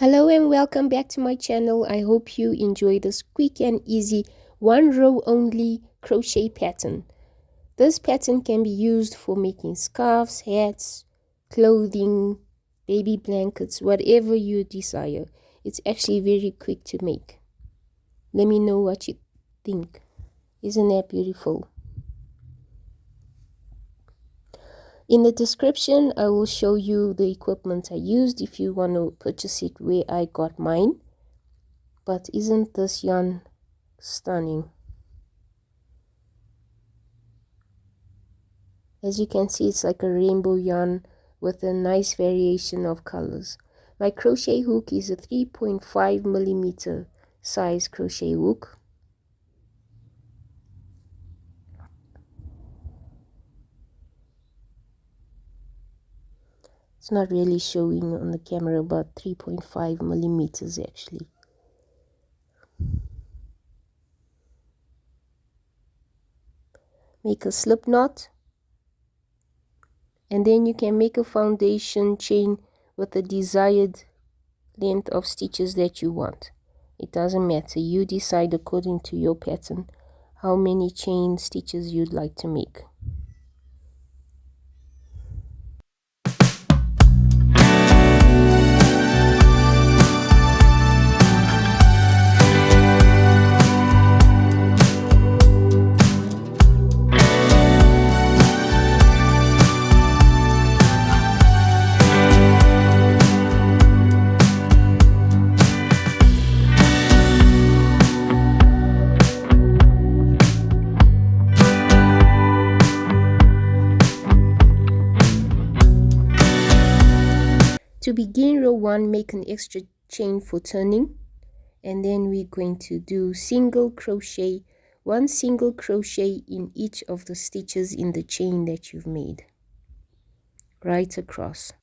Hello and welcome back to my channel. I hope you enjoy this quick and easy one row only crochet pattern. This pattern can be used for making scarves, hats, clothing, baby blankets, whatever you desire. It's actually very quick to make. Let me know what you think. Isn't that beautiful? In the description, I will show you the equipment I used if you want to purchase it where I got mine. But isn't this yarn stunning? As you can see, it's like a rainbow yarn with a nice variation of colors. My crochet hook is a 3.5 millimeter size crochet hook. It's not really showing on the camera, but 3.5 millimeters actually. Make a slip knot, and then you can make a foundation chain with the desired length of stitches that you want. It doesn't matter, you decide according to your pattern how many chain stitches you'd like to make. To begin row 1, make an extra chain for turning, and then we're going to do single crochet, 1 single crochet in each of the stitches in the chain that you've made right across.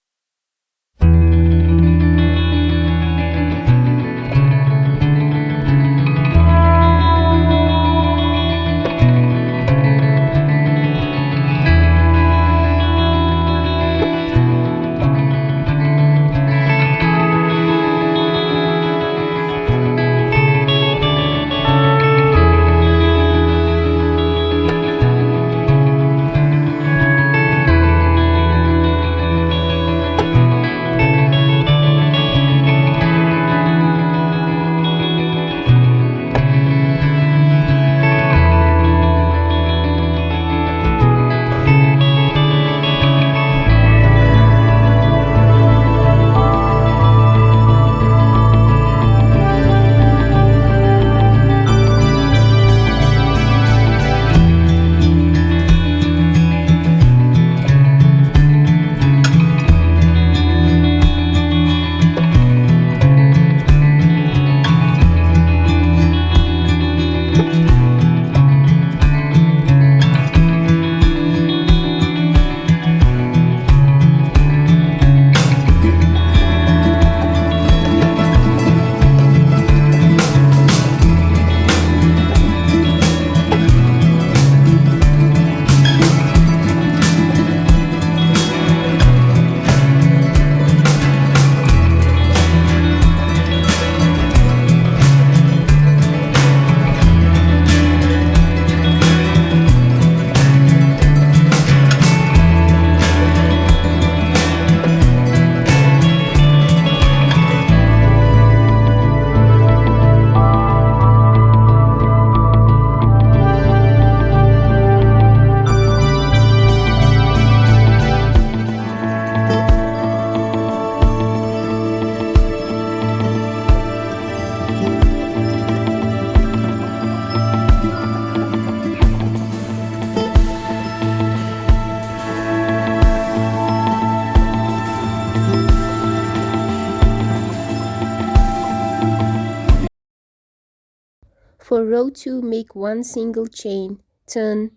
For row 2, make 1 single chain, turn,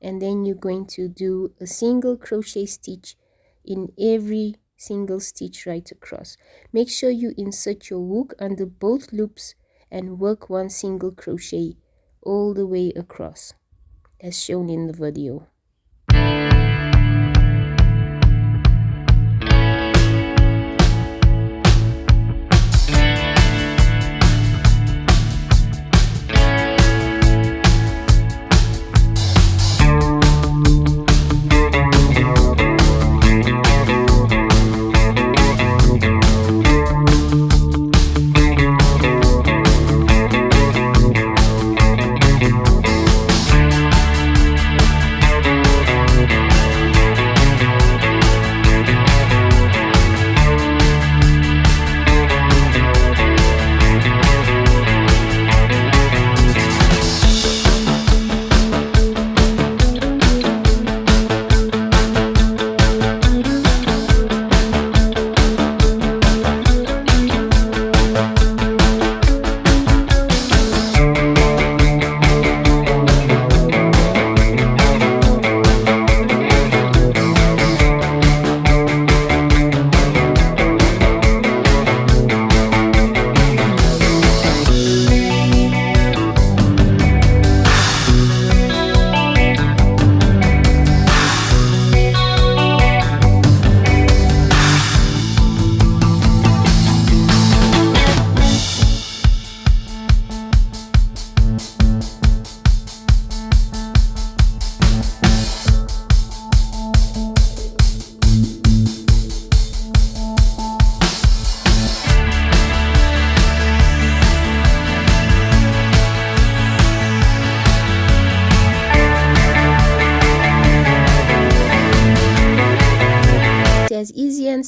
and then you're going to do a single crochet stitch in every single stitch right across. Make sure you insert your hook under both loops and work 1 single crochet all the way across as shown in the video.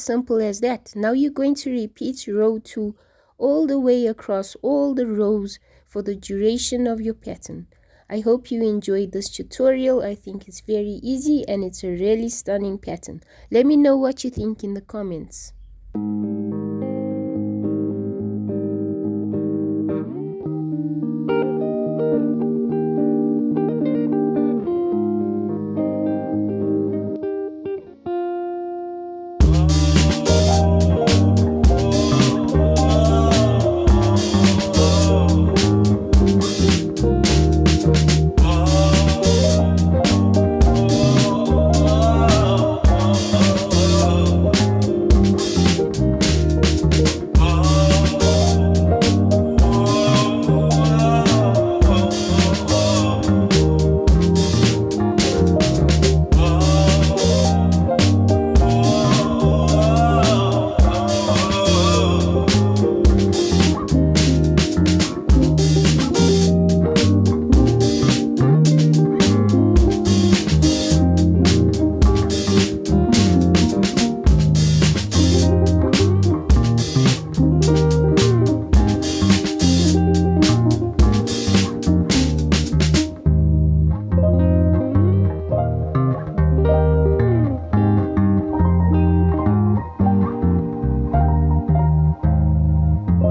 simple as that. Now you're going to repeat row 2 all the way across all the rows for the duration of your pattern. I hope you enjoyed this tutorial. I think it's very easy and it's a really stunning pattern. Let me know what you think in the comments.